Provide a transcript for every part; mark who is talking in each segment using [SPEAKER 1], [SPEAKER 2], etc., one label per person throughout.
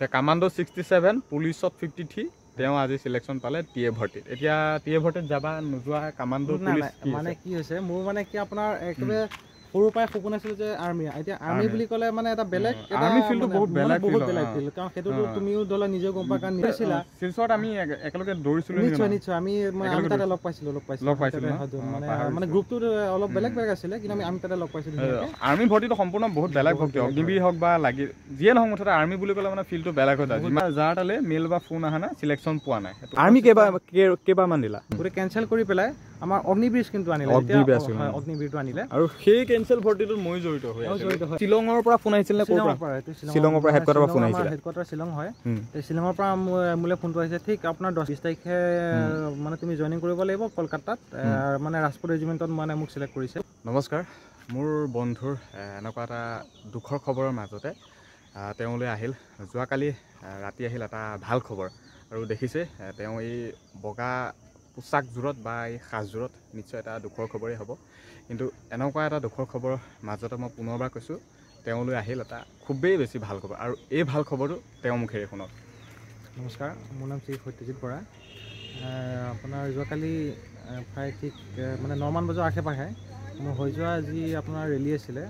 [SPEAKER 1] এটা কামাণ্ডো 67 পুলিচত 53 তেওঁ আজি সিলেকশন পালে টিএ ভৰ্তিত এতিয়া টিএ ভৰ্তিত যাবা নোযোৱা কামাণ্ডো পুলিচ
[SPEAKER 2] মানে কি হৈছে মোৰ মানে কি আপোনাৰ একেবাৰে সৰু পাই সপোন আছিল যে আৰ্মি এতিয়া আৰ্মি বুলি ক'লে মানে এটা বেলেগ
[SPEAKER 1] আৰ্মি ফিল্ডটো বহুত বেলেগ
[SPEAKER 2] ফিল্ড কাৰণ সেইটোতো তুমিও দলে নিজে গম পা কাৰণ নিছিলা
[SPEAKER 1] শিলচৰত আমি একেলগে দৌৰিছিলো
[SPEAKER 2] নিশ্চয় আমি তাতে লগ পাইছিলো মানে গ্ৰুপটো অলপ বেলেগ আছিলে কিন্তু আমি তাতে লগ পাইছিলো
[SPEAKER 1] আৰ্মি ভৰ্তিটো সম্পূৰ্ণ বহুত বেলেগ ভৰ্তি অগ্নিবীৰ হওক বা লাগি যিয়ে নহওক মুঠতে আৰ্মি বুলি ক'লে মানে ফিল্ডটো বেলেগ হৈ যায় যাৰ তালে মেইল বা ফোন আহা না সিলেকশন পোৱা নাই আৰ্মি কেইবাৰমান দিলা
[SPEAKER 2] গোটেই কেনচেল কৰি পেলাই আমাৰ অগ্নিবীৰ কিন্তু আনিলে অগ্নিবীৰটো আনিলে
[SPEAKER 1] আৰু সেই কেনচেল ভৰ্তিটোত মই জড়িত হৈ শিলঙৰ পৰা ফোন আহিছিল নে ক'ৰ পৰা শিলঙৰ পৰা হেডকোৱাৰ্টাৰৰ পৰা ফোন আহিছিল
[SPEAKER 2] হেডকোৱাৰ্টাৰ শিলং হয় শিলঙৰ পৰা মোলে ফোনটো আহিছে ঠিক আপোনাৰ 10 তাৰিখে মানে তুমি জইনিং কৰিব লাগিব কলকাতাত মানে ৰাজপুত ৰেজিমেণ্টত মানে মোক সিলেক্ট কৰিছে
[SPEAKER 1] নমস্কাৰ মোৰ বন্ধুৰ এনেকুৱা এটা দুখৰ খবৰৰ মাজতে তেওঁলৈ আহিল যোৱাকালি ৰাতি আহিল এটা ভাল খবৰ আৰু দেখিছে তেওঁ এই বগা পোচাকযোৰত বা এই সাজযোৰত নিশ্চয় এটা দুখৰ খবৰেই হ'ব কিন্তু এনেকুৱা এটা দুখৰ খবৰৰ মাজতে মই পুনৰবাৰ কৈছোঁ তেওঁলৈ আহিল এটা খুবেই বেছি ভাল খবৰ আৰু এই ভাল খবৰটো তেওঁ মুখেৰে শুনক
[SPEAKER 2] নমস্কাৰ মোৰ নাম শ্ৰী সত্যজিৎ বৰা আপোনাৰ যোৱাকালি প্ৰায় ঠিক মানে 9মান বজাৰ আশে পাশে মোৰ হৈ যোৱা যি আপোনাৰ ৰেলী আছিলে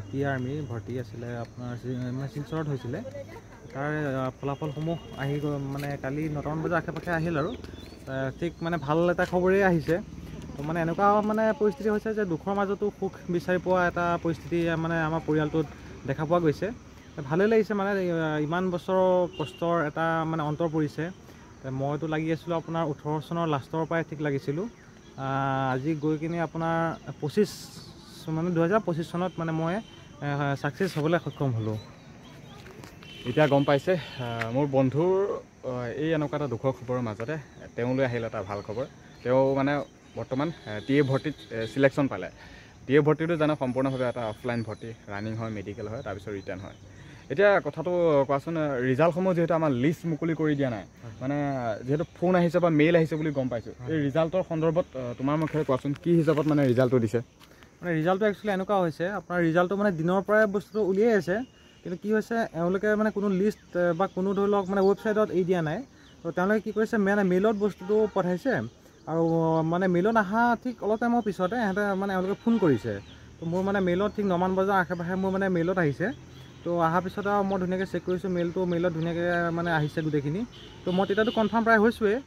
[SPEAKER 2] টি আৰ্মি ভৰ্তি আছিলে আপোনাৰ মানে শিলচৰত হৈছিলে তাৰ ফলাফলসমূহ আহি মানে কালি 9মান বজাৰ আশে পাশে আহিল আৰু ঠিক মানে ভাল এটা খবৰেই আহিছে তো মানে এনেকুৱা মানে পৰিস্থিতি হৈছে যে দুখৰ মাজতো সুখ বিচাৰি পোৱা এটা পৰিস্থিতি মানে আমাৰ পৰিয়ালটোত দেখা পোৱা গৈছে ভালেই লাগিছে মানে ইমান বছৰৰ কষ্টৰ এটা মানে অন্তৰ পৰিছে মইতো লাগি আছিলোঁ আপোনাৰ 18 চনৰ লাষ্টৰ পৰাই ঠিক লাগিছিলোঁ আজি গৈ কিনে আপোনাৰ 25 মানে 2025 চনত মানে মই ছাকচেছ হ'বলৈ সক্ষম হ'লোঁ
[SPEAKER 1] এতিয়া গম পাইছে মোৰ বন্ধুৰ এই এনেকুৱা এটা দুখৰ খবৰৰ মাজতে তেওঁলৈ আহিল এটা ভাল খবৰ তেওঁ মানে বৰ্তমান টিএ ভৰ্তিত সিলেকশন পালে টিএ ভৰ্তিটো জানো সম্পূৰ্ণভাৱে এটা অফলাইন ভৰ্তি ৰানিং হয় মেডিকেল হয় তাৰপিছত ৰিটাৰ্ণ হয় এতিয়া কথাটো কোৱাচোন ৰিজাল্টসমূহ যিহেতু আমাৰ লিষ্ট মুকলি কৰি দিয়া নাই মানে যিহেতু ফোন আহিছে বা মেইল আহিছে বুলি গম পাইছোঁ এই ৰিজাল্টৰ সন্দৰ্ভত তোমাৰ মুখেৰে কোৱাচোন কি হিচাপত মানে ৰিজাল্টটো দিছে
[SPEAKER 2] মানে ৰিজাল্টটো একচুৱেলি এনেকুৱা হৈছে আপোনাৰ ৰিজাল্টটো মানে দিনৰ পৰাই বস্তুটো উলিয়াই আছে কিন্তু কি হৈছে এওঁলোকে মানে কোনো লিষ্ট বা কোনো ধৰি লওক মানে ৱেবছাইটত এৰি দিয়া নাই তো তেওঁলোকে কি কৰিছে মেইলত বস্তুটো পঠাইছে আৰু মানে মেইলত অহা ঠিক অলপ টাইমৰ পিছতে সিহঁতে মানে এওঁলোকে ফোন কৰিছে তো মোৰ মানে মেইলত ঠিক 9মান বজাৰ আশে পাশে মোৰ মানে মেইলত আহিছে তো অহাৰ পিছত আৰু মই ধুনীয়াকৈ চেক কৰিছোঁ মেইলত ধুনীয়াকৈ মানে আহিছে গোটেইখিনি তো মই তেতিয়াতো কনফাৰ্ম প্ৰায় হৈছোঁৱেই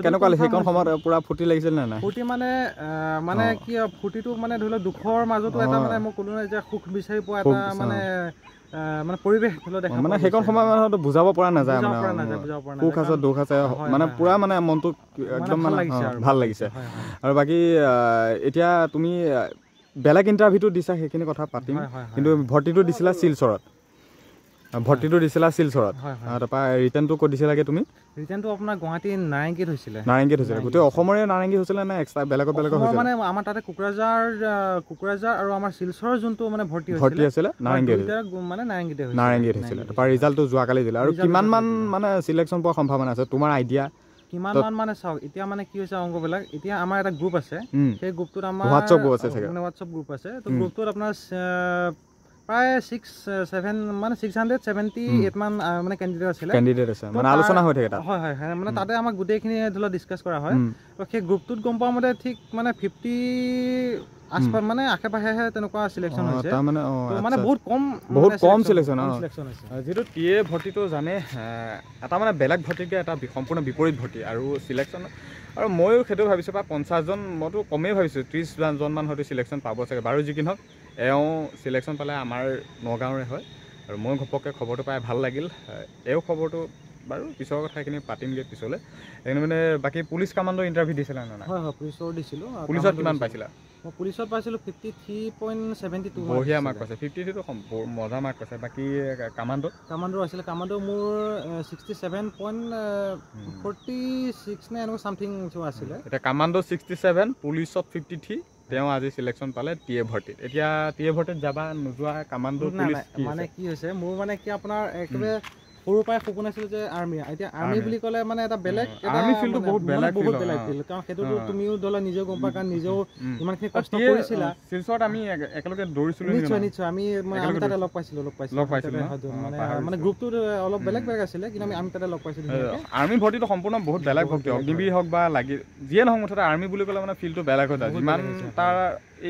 [SPEAKER 1] কেনেকুৱা সেইখন সময়ত পুৰা ফূৰ্তি লাগিছিল নে নাই
[SPEAKER 2] ফূৰ্তি মানে কি ফূৰ্তিটো মানে ধৰি লওক দুখৰ মাজতো এটা মানে মই ক'লো যে সুখ বিচাৰি পোৱা এটা মানে পৰিৱেশ দেখা
[SPEAKER 1] মানে সেইখন সময় মানে বুজাব পৰা নাযায় সুখ আছে দুখ আছে মানে পুৰা মানে মনটো একদম ভাল লাগিছে আৰু বাকী এতিয়া তুমি বেলেগ ইণ্টাৰভিউটো দিছা সেইখিনি কথা পাতিম কিন্তু ভৰ্তিটো দিছিলা শিলচৰত তাৰপৰা ৰিটাৰ্ণটো ক'ত দিছিলাগে তুমি
[SPEAKER 2] ৰিটাৰ্ণটো আপোনাৰ গুৱাহাটী নাৰেংগীত হৈছিলে
[SPEAKER 1] গোটেই অসমৰে নাৰেংগী হৈছিলে নে এক্সট্ৰা বেলেগ হৈছিলে
[SPEAKER 2] মানে আমাৰ তাতে কোকৰাঝাৰ আৰু আমাৰ শিলচৰৰ যোনটো মানে ভৰ্তি
[SPEAKER 1] আছিলে নাৰেংগীত হৈছিলে তাৰপৰা ৰিজাল্টটো যোৱাকালি দিলে আৰু কিমান মান মানে চিলেকশ্যন পোৱাৰ সম্ভাৱনা আছে তোমাৰ আইডিয়া
[SPEAKER 2] কিমান মান মানে চাওক এতিয়া মানে কি হৈছে অংকবিলাক এতিয়া আমাৰ এটা গ্ৰুপ আছে সেই গ্ৰুপটোত আমাৰ
[SPEAKER 1] হোৱাটছআপ
[SPEAKER 2] গ্ৰুপ আছে তো গ্ৰুপটোত আপোনাৰ প্ৰায় 678 মান মানে কেণ্ডিডেট আছিলে
[SPEAKER 1] মানে আলোচনা হৈ থাকে
[SPEAKER 2] হয় মানে তাতে আমাক গোটেইখিনি ধৰি লওক ডিছকাছ কৰা হয় তো সেই গ্ৰুপটোত গম পোৱা মতে ঠিক মানে 50 আশপাশ মানে আশে পাশেহে তেনেকুৱা চিলেকশ্যন হৈছে মানে বহুত কম চিলেকশ্যন হৈছে
[SPEAKER 1] যিহেতু টিএ ভৰ্তিটো জানে এটা মানে বেলেগ ভৰ্তিতকৈ এটা সম্পূৰ্ণ বিপৰীত ভৰ্তি আৰু চিলেকশ্যন আৰু ময়ো সেইটো ভাবিছোঁ বা 50জন মইতো কমেই ভাবিছোঁ 30জনমান হয়তো চিলেকশ্যন পাব চাগে বাৰু যি কি নহওক এওঁ চিলেকশ্যন পালে আমাৰ নগাঁৱৰে হয় আৰু মই ঘপককৈ খবৰটো পাই ভাল লাগিল এওঁ খবৰটো বাৰু পিছৰ কথাখিনি পাতিমগৈ পিছলৈ সেইখিনি মানে বাকী পুলিচ কামাণ্ডো ইণ্টাৰভিউ দিছিলে নে নাই
[SPEAKER 2] হয় পুলিচৰ দিছিলোঁ
[SPEAKER 1] পুলিচত কিমান পাইছিলা
[SPEAKER 2] মই পুলিচত পাইছিলোঁ 53.72
[SPEAKER 1] বঢ়িয়া মাৰ্ক পাইছে 52টো মজা মাৰ্ক পাইছে বাকী কামাণ্ডো
[SPEAKER 2] আছিলে কামাণ্ডো মোৰ 67.46 নে এনেকুৱা ছামথিং আছিলে
[SPEAKER 1] এতিয়া কামাণ্ডো 67 পুলিচত 53 তেওঁ আজি সিলেকশন পালে টিএ ভৰ্তিত এতিয়া টিএ ভৰ্তিত যাবা নোযোৱা কামাণ্ডো পুলিচ
[SPEAKER 2] মানে কি হৈছে মোৰ মানে কি আপোনাৰ একেবাৰে সৰুৰ পৰাই সপোন আছিল যে আৰ্মি এতিয়া আৰ্মি বুলি ক'লে মানে এটা বেলেগ
[SPEAKER 1] আৰ্মি ফিল্ডটো বহুত বেলেগ
[SPEAKER 2] ফিল্ড কাৰণ সেইটোতো তুমিও ধৰা নিজেও গম পোৱা কাৰণ নিজেও ইমানখিনি কষ্ট কৰিছিলা
[SPEAKER 1] শিলচৰত আমি একেলগে দৌৰিছিলো
[SPEAKER 2] নিশ্চয় আমি তাতে লগ পাইছিলো মানে গ্ৰুপটো অলপ বেলেগ আছিলে কিন্তু আমি তাতে লগ পাইছিলো
[SPEAKER 1] আৰ্মি ভৰ্তিটো সম্পূৰ্ণ বহুত বেলেগ ভৰ্তি অগ্নিবীৰ হওক বা লাগি যিয়ে নহওক মুঠতে আৰ্মি বুলি ক'লে মানে ফিল্ডটো বেলেগ হৈ যায় যিমান তাৰ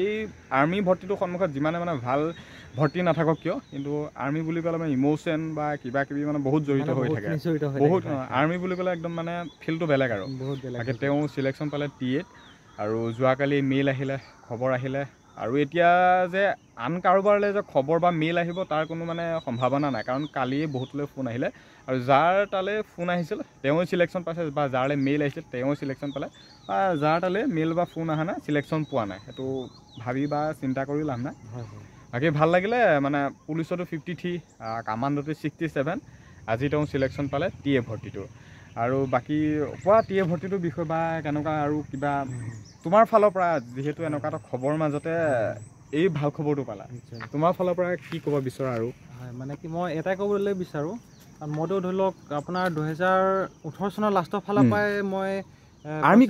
[SPEAKER 1] এই আৰ্মি ভৰ্তিটোৰ সন্মুখত যিমানে মানে ভাল ভৰ্তি নাথাকক কিয় কিন্তু আৰ্মি বুলি ক'লে মানে ইম'চন বা কিবা কিবি মানে বহুত জড়িত হৈ থাকে বহুত আৰ্মি বুলি ক'লে একদম মানে ফিল্ডটো বেলেগ আৰু তাকে তেওঁ চিলেকশ্যন পালে টিএত আৰু যোৱাকালি মেইল আহিলে খবৰ আহিলে আৰু এতিয়া যে আন কাৰোবাৰলৈ যে খবৰ বা মেইল আহিব তাৰ কোনো মানে সম্ভাৱনা নাই কাৰণ কালিয়ে বহুতলৈ ফোন আহিলে আৰু যাৰ তালৈ ফোন আহিছিল তেওঁ চিলেকশ্যন পাইছে বা যাৰলৈ মেইল আহিছিল তেওঁ চিলেকশ্যন পালে বা যাৰ তালৈ মেইল বা ফোন অহা নাই চিলেকশ্যন পোৱা নাই সেইটো ভাবি বা চিন্তা কৰি লাভ নাই বাকী ভাল লাগিলে মানে পুলিচতো 53 কামাণ্ডোটো 67 আজি তেওঁ চিলেকশ্যন পালে টিএ ভৰ্তিটো আৰু বাকী কোৱা টিএ ভৰ্তিটোৰ বিষয়ে বা কেনেকুৱা আৰু কিবা তোমাৰ ফালৰ পৰা যিহেতু এনেকুৱা এটা খবৰ মাজতে এই ভাল খবৰটো পালা তোমাৰ ফালৰ পৰা কি ক'ব বিচৰা আৰু
[SPEAKER 2] মানে কি মই এটাই ক'বলৈ বিচাৰোঁ মইতো ধৰি লওক আপোনাৰ 2018 চনৰ লাষ্টৰ ফালৰ পৰাই মই
[SPEAKER 1] আৰ্মি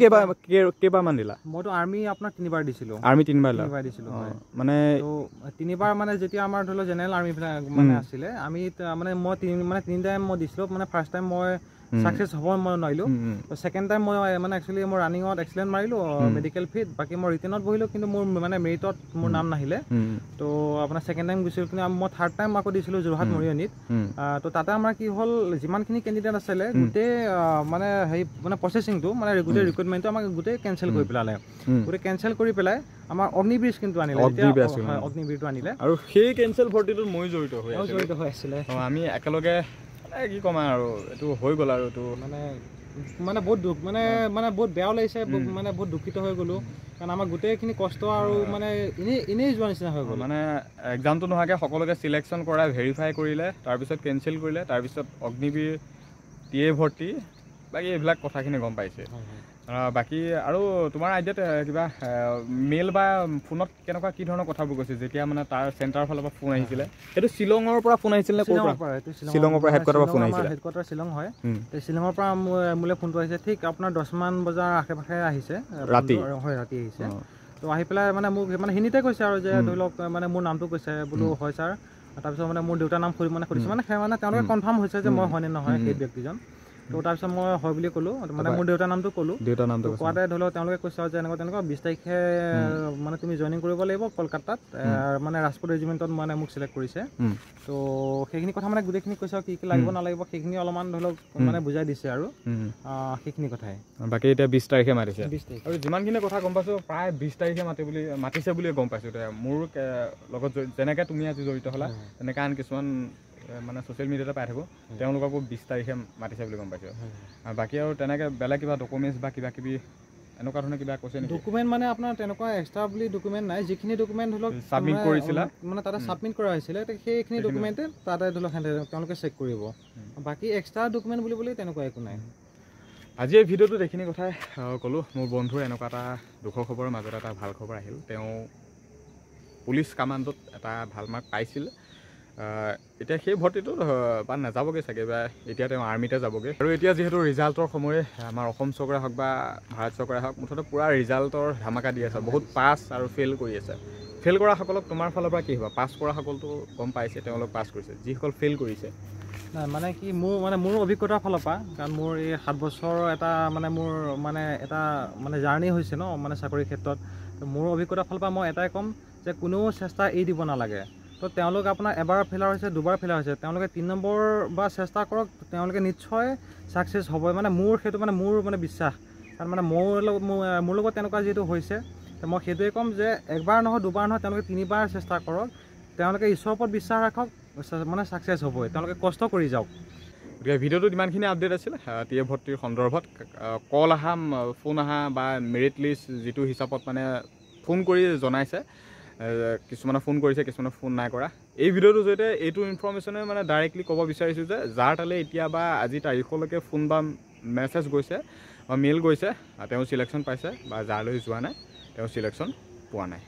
[SPEAKER 1] কেইবাৰমান দিলা
[SPEAKER 2] মইতো আৰ্মি আপোনাৰ 3বাৰ দিছিলোঁ
[SPEAKER 1] আৰ্মি 3বাৰ
[SPEAKER 2] দিছিলোঁ
[SPEAKER 1] মানে
[SPEAKER 2] তো 3বাৰ মানে যেতিয়া আমাৰ ধৰি লওক জেনেৰেল আৰ্মি মানে আছিলে আমি মানে মই 3 টাইম মই দিছিলোঁ মানে ফাৰ্ষ্ট টাইম মই সাকসেস হ'ব মই নোৱাৰিলোঁ তো সেকেন্ড টাইম মই মানে একচুৱেলি মই ৰানিঙত এক্সিলেণ্ট মাৰিলোঁ মেডিকেল ফিট বাকী মই ৰিটেনত বহিলোঁ কিন্তু মোৰ মানে মেৰিটত মোৰ নাম নাহিলে তো আপোনাৰ সেকেন্ড টাইম গৈছিলোঁ কিন্তু মই থাৰ্ড টাইম আকৌ দিছিলোঁ যোৰহাট মৰিয়নিত তো তাতে আমাৰ কি হ'ল যিমানখিনি কেণ্ডিডেট আছিলে গোটেই মানে হেৰি মানে প্ৰচেছিংটো মানে গোটেই ৰিক্ৰুটমেণ্টটো আমাক গোটেই কেঞ্চেল কৰি পেলালে গোটেই কেঞ্চেল কৰি পেলাই আমাৰ অগ্নিবীৰ কিন্তু আনিলে অগ্নিবীৰটো আনিলে
[SPEAKER 1] আৰু সেই কেঞ্চেল ভৰ্তিটোত মই জড়িত হৈ
[SPEAKER 2] আছিলে
[SPEAKER 1] আমি একেলগে কি ক'ম আৰু এইটো হৈ গ'ল আৰু এইটো
[SPEAKER 2] মানে বহুত দুখ মানে বহুত বেয়াও লাগিছে মানে বহুত দুখিত হৈ গ'লোঁ কাৰণ আমাৰ গোটেইখিনি কষ্ট আৰু মানে এনেই যোৱা নিচিনা হৈ গ'ল
[SPEAKER 1] মানে এক্সামটো নোহোৱাকৈ সকলোকে চিলেকশ্যন কৰাই ভেৰিফাই কৰিলে তাৰপিছত কেঞ্চেল কৰিলে তাৰপিছত অগ্নিবীৰ টিএ ভৰ্তি বাকী এইবিলাক কথাখিনি গম পাইছে বাকী আৰু তোমাৰ আইডিয়াত কিবা মেইল বা ফোনত কেনেকুৱা কি ধৰণৰ কথাবোৰ কৈছে যেতিয়া মানে তাৰ চেণ্টাৰৰ ফালৰ পৰা ফোন আহিছিলে এইটো শ্বিলঙৰ পৰা ফোন আহিছিল নে ক'ৰ পৰা শ্বিলঙৰ পৰা হেডকোৱাৰ্টাৰৰ পৰা ফোন আহিছিলে
[SPEAKER 2] হেডকোৱাৰ্টাৰ শ্বিলং হয় শ্বিলঙৰ পৰা মোলৈ ফোনটো আহিছে ঠিক আপোনাৰ 10মান বজাৰ আশে পাশে আহিছে ৰাতি আহিছে তো আহি পেলাই মানে মোক মানে হিন্দীতে কৈছে আৰু যে ধৰি লওক মানে মোৰ নামটো কৈছে বোলো হয় ছাৰ তাৰপিছত মানে মোৰ দেউতাৰ নাম সুধিছে মানে তেওঁলোকে কনফাৰ্ম হৈছে যে মই হয়নে নহয় সেই ব্যক্তিজন তো তাৰপিছত মই হয় বুলি ক'লোঁ মানে মোৰ দেউতাৰ নামটো ক'লোঁ কোৱাতে ধৰি লওক তেওঁলোকে কৈছে যে তেনেকুৱা 20 তাৰিখে মানে তুমি জইনিং কৰিব লাগিব কলকাতাত মানে ৰাজপুত ৰেজিমেণ্টত মানে মোক চিলেক্ট কৰিছে তো সেইখিনি কথা মানে গোটেইখিনি কৈছে কি কি লাগিব নালাগিব সেইখিনি অলপমান ধৰি লওক মানে বুজাই দিছে আৰু সেইখিনি কথাই
[SPEAKER 1] বাকী এতিয়া 20 তাৰিখে মাতিছে আৰু যিমানখিনি কথা গম পাইছোঁ প্ৰায় 20 তাৰিখে মাতিছে বুলিয়ে গম পাইছোঁ এতিয়া মোৰ লগত যেনেকৈ তুমি আজি জড়িত হ'লা তেনেকৈ আন কিছুমান মানে ছ'চিয়েল মিডিয়াতে পাই থাকোঁ তেওঁলোককো 20 তাৰিখে মাতিছে বুলি গম পাইছোঁ আৰু বাকী আৰু তেনেকৈ বেলেগ কিবা ডকুমেণ্টছ বা কিবা কিবি এনেকুৱা ধৰণৰ কিবা কৈছে নেকি
[SPEAKER 2] ডকুমেণ্ট মানে আপোনাৰ তেনেকুৱা এক্সট্ৰা বুলি ডকুমেণ্ট নাই যিখিনি ডকুমেণ্ট ধৰি লওক
[SPEAKER 1] ছাবমিট কৰিছিলা
[SPEAKER 2] মানে তাতে ছাবমিট কৰা হৈছিলে সেইখিনি ডকুমেণ্টে তাতে ধৰি লওক তেওঁলোকে চেক কৰিব বাকী এক্সট্ৰা ডকুমেণ্ট বুলিবলৈ তেনেকুৱা একো নাই
[SPEAKER 1] আজি এই ভিডিঅ'টোত এইখিনি কথাই ক'লোঁ মোৰ বন্ধুৰ এনেকুৱা এটা দুখৰ খবৰৰ মাজত এটা ভাল খবৰ আহিল তেওঁ পুলিচ কামাণ্ডত এটা ভাল মাৰ্ক পাইছিল এতিয়া সেই ভৰ্তিটোত বা নাযাবগৈ চাগে বা এতিয়া তেওঁ আৰ্মিতে যাবগৈ আৰু এতিয়া যিহেতু ৰিজাল্টৰ সময়ে আমাৰ অসম চৰকাৰে হওক বা ভাৰত চৰকাৰে হওক মুঠতে পূৰা ৰিজাল্টৰ ধামাকা দি আছে বহুত পাছ আৰু ফেইল কৰি আছে ফেইল কৰাসকলক তোমাৰ ফালৰ পৰা কি হ'ব পাছ কৰাসকলতো গম পাইছে তেওঁলোক পাছ কৰিছে যিসকল ফেইল কৰিছে
[SPEAKER 2] নাই মানে কি মোৰ অভিজ্ঞতাৰ ফালৰ পৰা কাৰণ মোৰ এই 7 বছৰৰ এটা মানে মোৰ মানে এটা মানে জাৰ্ণি হৈছে ন মানে চাকৰিৰ ক্ষেত্ৰত মোৰ অভিজ্ঞতাৰ ফালৰ পৰা মই এটাই ক'ম যে কোনেও চেষ্টা এৰি দিব নালাগে তো তেওঁলোক আপোনাৰ এবাৰ ফেইলাৰ হৈছে দুবাৰ ফেইলাৰ হৈছে তেওঁলোকে 3 নম্বৰ বা চেষ্টা কৰক তেওঁলোকে নিশ্চয় ছাকচেছ হ'ব মানে মোৰ সেইটো মানে মোৰ মানে বিশ্বাস কাৰণ মানে মোৰ লগত তেনেকুৱা যিহেতু হৈছে মই সেইটোৱে ক'ম যে একবাৰ নহয় দুবাৰ নহয় তেওঁলোকে 3বাৰ চেষ্টা কৰক তেওঁলোকে ঈশ্বৰৰ ওপৰত বিশ্বাস ৰাখক মানে ছাকচেছ হ'বই তেওঁলোকে কষ্ট কৰি যাওক
[SPEAKER 1] গতিকে ভিডিঅ'টোত ইমানখিনি আপডেট আছিল টিএ ভৰ্তিৰ সন্দৰ্ভত কল অহা ফোন অহা বা মেৰিট লিষ্ট যিটো হিচাপত মানে ফোন কৰি জনাইছে কিছুমানে ফোন কৰিছে কিছুমানে ফোন নাই কৰা এই ভিডিঅ'টোৰ জৰিয়তে এইটো ইনফৰ্মেশ্যনে মানে ডাইৰেক্টলি ক'ব বিচাৰিছোঁ যে যাৰ তালৈ এতিয়া বা আজি তাৰিখলৈকে ফোন বা মেছেজ গৈছে বা মেইল গৈছে তেওঁ চিলেকশ্যন পাইছে বা যাৰলৈ যোৱা নাই তেওঁ চিলেকশ্যন পোৱা নাই